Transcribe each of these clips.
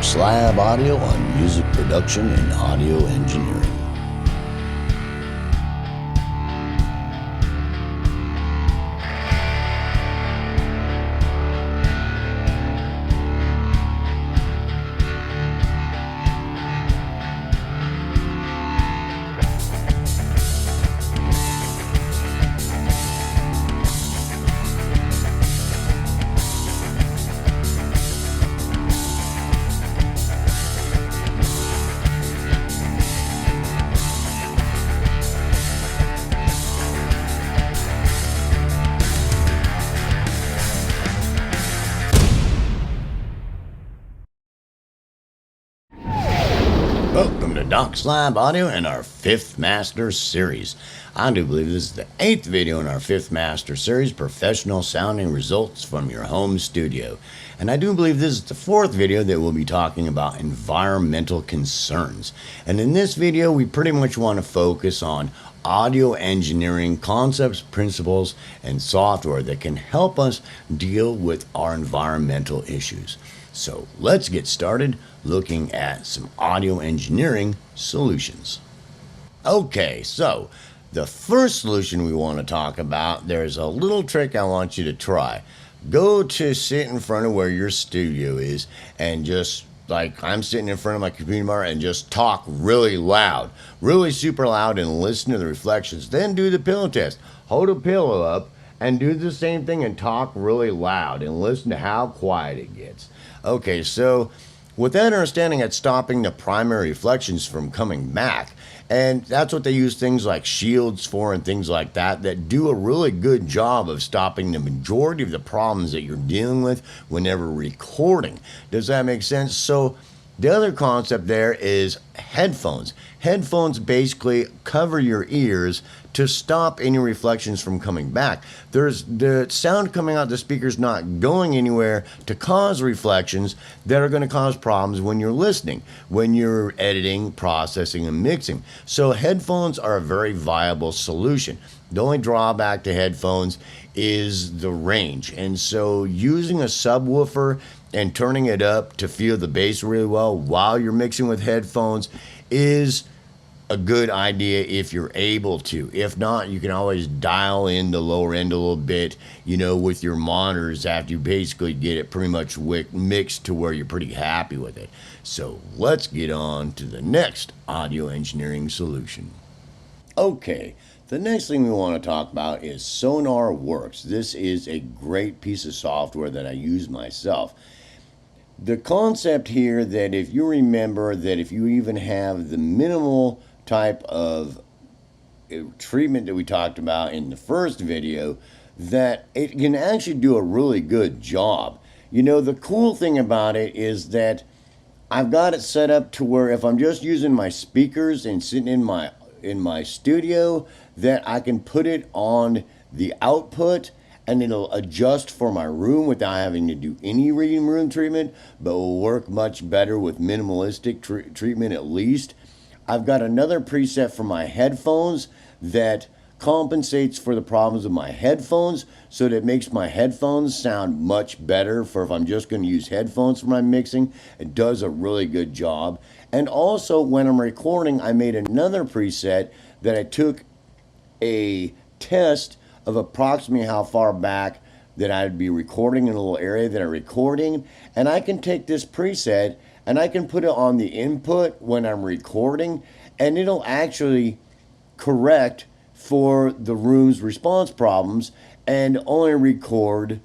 Dark Slab Audio on music production and audio engineering. Welcome to Dark Slab Audio and our 5th Master Series. I do believe this is the 8th video in our 5th Master Series, Professional Sounding Results from Your Home Studio. And I do believe this is the 4th video that we'll be talking about environmental concerns. And in this video, we pretty much want to focus on audio engineering concepts, principles, and software that can help us deal with our environmental issues. So let's get started looking at some audio engineering solutions. Okay, so the first solution we want to talk about, there's a little trick I want you to try. Go to sit in front of where your studio is and just, like I'm sitting in front of my computer bar, and just talk really loud, really super loud, and listen to the reflections. Then do the pillow test. Hold a pillow up and do the same thing and talk really loud and listen to how quiet it gets. Okay, so with that understanding, it's stopping the primary reflections from coming back. And that's what they use things like shields for and things like that do a really good job of stopping the majority of the problems that you're dealing with whenever recording. Does that make sense? So the other concept there is headphones. Headphones basically cover your ears to stop any reflections from coming back. There's the sound coming out the speakers not going anywhere to cause reflections that are going to cause problems when you're listening, when you're editing, processing, and mixing. So headphones are a very viable solution. The only drawback to headphones is the range. And so using a subwoofer and turning it up to feel the bass really well while you're mixing with headphones is a good idea if you're able to. If not, you can always dial in the lower end a little bit, with your monitors after you basically get it pretty much mixed to where you're pretty happy with it. So let's get on to the next audio engineering solution. Okay, the next thing we want to talk about is Sonar Works. This is a great piece of software that I use myself. The concept here that if you remember that if you even have the minimal type of treatment that we talked about in the first video, that it can actually do a really good job. The cool thing about it is that I've got it set up to where if I'm just using my speakers and sitting in my studio, that I can put it on the output and it'll adjust for my room without having to do any reading room treatment, but will work much better with minimalistic treatment at least. I've got another preset for my headphones that compensates for the problems of my headphones, so that it makes my headphones sound much better for if I'm just going to use headphones for my mixing. It does a really good job. And also when I'm recording, I made another preset that I took a test of approximately how far back that I'd be recording in a little area that I'm recording, and I can take this preset and I can put it on the input when I'm recording, and it'll actually correct for the room's response problems and only record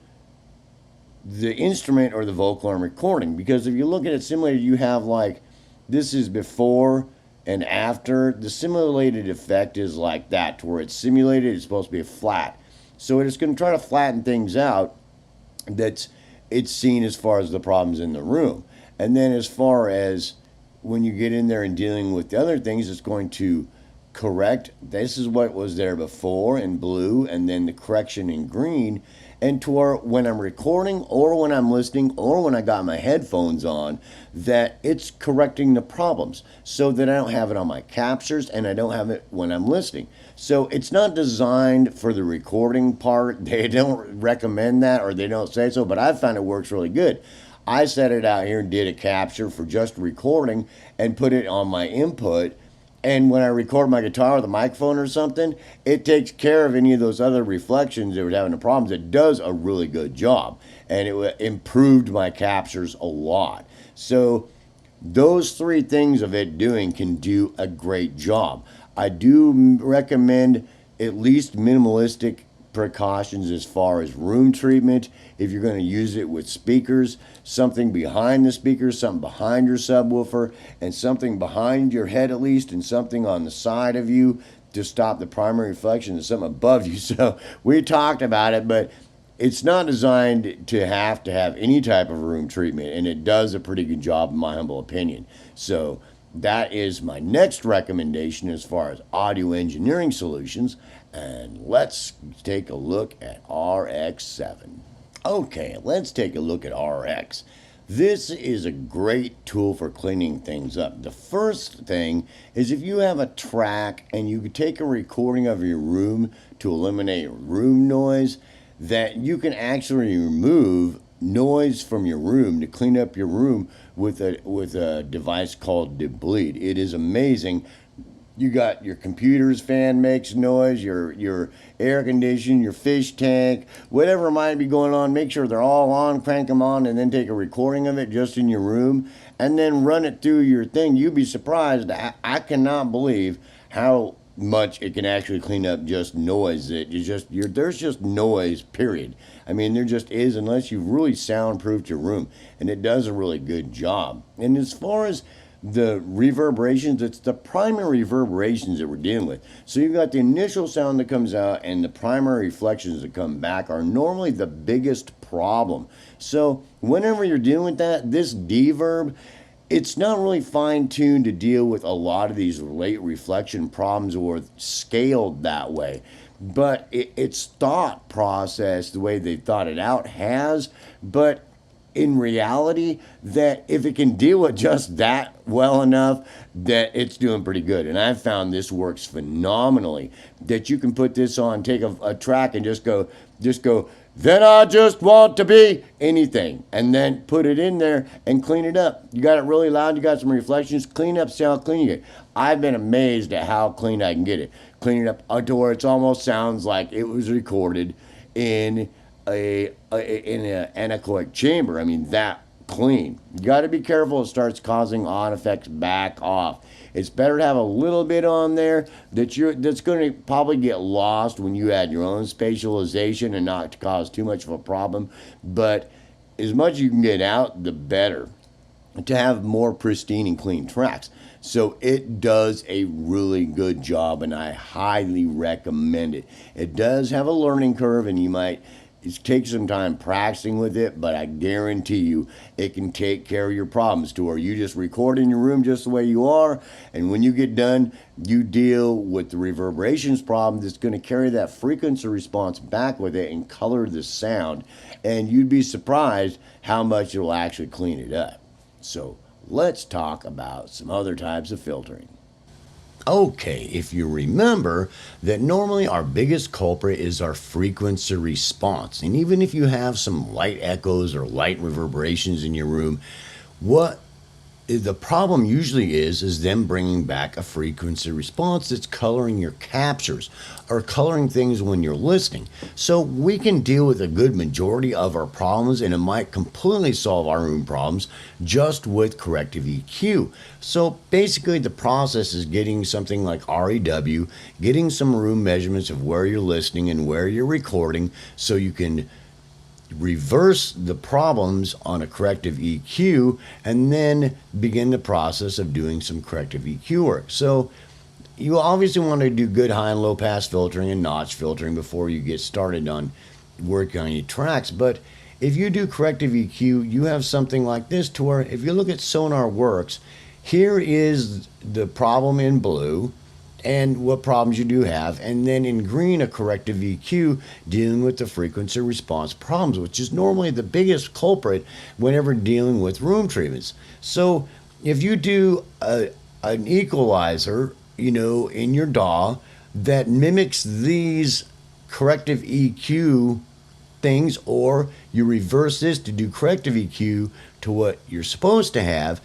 the instrument or the vocal I'm recording. Because if you look at it simulated, you have like, this is before and after. The simulated effect is like that, to where it's simulated, it's supposed to be a flat. So it's going to try to flatten things out that's it's seen as far as the problems in the room. And then as far as when you get in there and dealing with the other things, it's going to correct. This is what was there before in blue, and then the correction in green. And to where when I'm recording or when I'm listening or when I got my headphones on, that it's correcting the problems so that I don't have it on my captures and I don't have it when I'm listening. So it's not designed for the recording part. They don't recommend that, or they don't say so, but I found it works really good. I set it out here and did a capture for just recording and put it on my input. And when I record my guitar with a microphone or something, it takes care of any of those other reflections that were having the problems. It does a really good job, and it improved my captures a lot. So those three things of it doing can do a great job. I do recommend at least minimalistic precautions as far as room treatment. If you're going to use it with speakers, something behind the speakers, something behind your subwoofer, and something behind your head at least, and something on the side of you to stop the primary reflection, and something above you. So we talked about it, but it's not designed to have any type of room treatment, and it does a pretty good job in my humble opinion. So that is my next recommendation as far as audio engineering solutions. And let's take a look at RX7. Okay, let's take a look at RX. This is a great tool for cleaning things up. The first thing is if you have a track and you could take a recording of your room to eliminate room noise, that you can actually remove noise from your room to clean up your room with a device called Deblete. It is amazing. You got your computer's fan makes noise, your air conditioning, your fish tank, whatever might be going on. Make sure they're all on, crank them on, and then take a recording of it just in your room, and then run it through your thing. You'd be surprised. I cannot believe how much it can actually clean up just noise. There's just noise, period. I mean, there just is, unless you've really soundproofed your room, and it does a really good job. And as far as the reverberations, it's the primary reverberations that we're dealing with. So you've got the initial sound that comes out, and the primary reflections that come back are normally the biggest problem. So whenever you're dealing with that, this deverb, it's not really fine-tuned to deal with a lot of these late reflection problems or scaled that way. But its thought process, the way they thought it out, has, but in reality, that if it can deal with just that well enough, that it's doing pretty good. And I've found this works phenomenally, that you can put this on, take a track and just go, then I just want to be anything, and then put it in there and clean it up. You got it really loud, you got some reflections, clean up, see how clean you get. I've been amazed at how clean I can get it. Clean it up to where it almost sounds like it was recorded in an anechoic chamber. I mean, that clean. You got to be careful. It starts causing odd effects. Back off. It's better to have a little bit on there that's going to probably get lost when you add your own spatialization and not to cause too much of a problem. But as much as you can get out, the better, to have more pristine and clean tracks. So it does a really good job, and I highly recommend it. It does have a learning curve, and you might take some time practicing with it, but I guarantee you it can take care of your problems to where you just record in your room just the way you are, and when you get done, you deal with the reverberations problem that's going to carry that frequency response back with it and color the sound, and you'd be surprised how much it'll actually clean it up. So let's talk about some other types of filtering. Okay, if you remember that normally our biggest culprit is our frequency response. And even if you have some light echoes or light reverberations in your room, what the problem usually is them bringing back a frequency response that's coloring your captures or coloring things when you're listening. So we can deal with a good majority of our problems, and it might completely solve our room problems just with corrective EQ. So basically the process is getting something like REW, getting some room measurements of where you're listening and where you're recording, so you can reverse the problems on a corrective EQ, and then begin the process of doing some corrective EQ work. So you obviously want to do good high and low pass filtering and notch filtering before you get started on working on your tracks. But if you do corrective EQ, you have something like this, to where if you look at Sonar Works, here is the problem in blue and what problems you do have, and then in green a corrective EQ dealing with the frequency response problems, which is normally the biggest culprit whenever dealing with room treatments. So if you do an equalizer, in your DAW that mimics these corrective EQ things, or you reverse this to do corrective EQ to what you're supposed to have,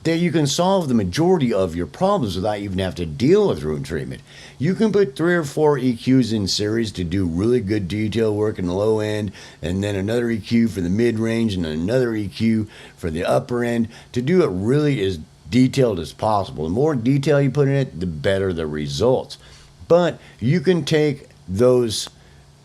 that you can solve the majority of your problems without even have to deal with room treatment. You can put 3 or 4 EQs in series to do really good detail work in the low end, and then another EQ for the mid-range, and another EQ for the upper end, to do it really as detailed as possible. The more detail you put in it, the better the results. But you can take those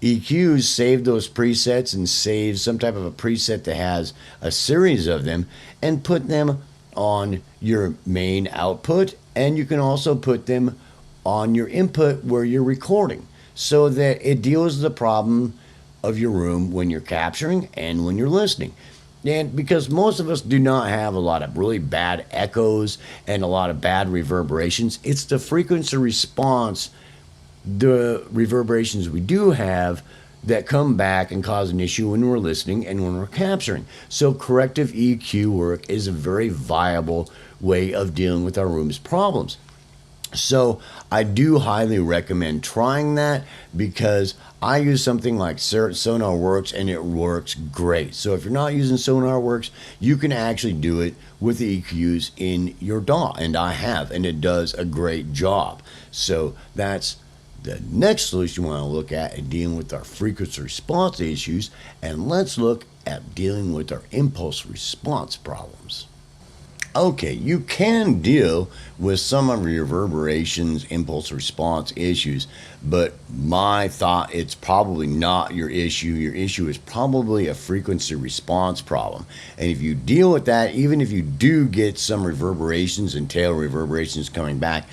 EQs, save those presets, and save some type of a preset that has a series of them, and put them on your main output, and you can also put them on your input where you're recording, so that it deals with the problem of your room when you're capturing and when you're listening. And because most of us do not have a lot of really bad echoes and a lot of bad reverberations, it's the frequency response, the reverberations we do have, that come back and cause an issue when we're listening and when we're capturing. So corrective EQ work is a very viable way of dealing with our room's problems. So I do highly recommend trying that, because I use something like Sonar Works and it works great. So if you're not using Sonar Works, you can actually do it with the EQs in your DAW, and I have, and it does a great job. So that's the next solution we want to look at in dealing with our frequency response issues, and let's look at dealing with our impulse response problems. Okay, you can deal with some of your reverberations, impulse response issues, but my thought, it's probably not your issue. Your issue is probably a frequency response problem. And if you deal with that, even if you do get some reverberations and tail reverberations coming back,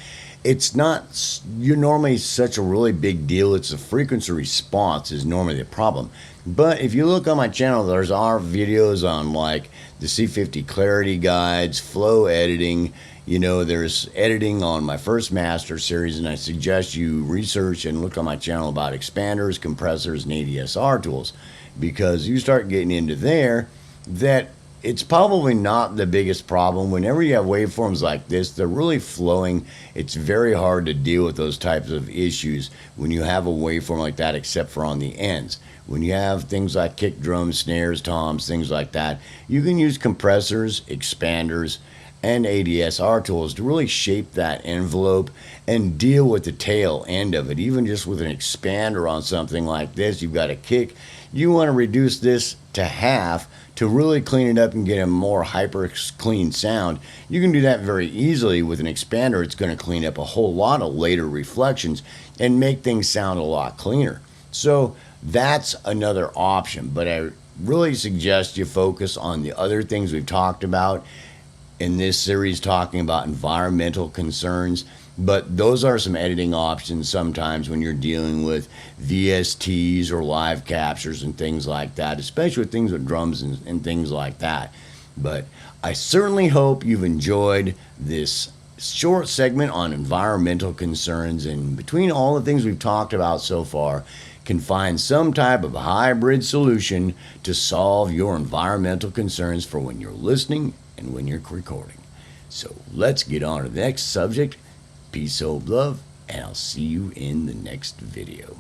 it's not you're normally such a really big deal. It's the frequency response is normally the problem. But if you look on my channel, there's our videos on like the C50 clarity guides, flow editing. You know, there's editing on my first master series, and I suggest you research and look on my channel about expanders, compressors, and ADSR tools, because you start getting into there, that it's probably not the biggest problem. Whenever you have waveforms like this, they're really flowing. It's very hard to deal with those types of issues when you have a waveform like that, except for on the ends. When you have things like kick drums, snares, toms, things like that, you can use compressors, expanders, and ADSR tools to really shape that envelope and deal with the tail end of it. Even just with an expander on something like this, you've got a kick, you want to reduce this to half to really clean it up and get a more hyper clean sound. You can do that very easily with an expander. It's going to clean up a whole lot of later reflections and make things sound a lot cleaner. So that's another option, but I really suggest you focus on the other things we've talked about in this series, talking about environmental concerns. But those are some editing options sometimes when you're dealing with VSTs or live captures and things like that, especially with things with drums and things like that. But I certainly hope you've enjoyed this short segment on environmental concerns, and between all the things we've talked about so far, can find some type of hybrid solution to solve your environmental concerns for when you're listening and when you're recording. So let's get on to the next subject. Peace, hope, love, and I'll see you in the next video.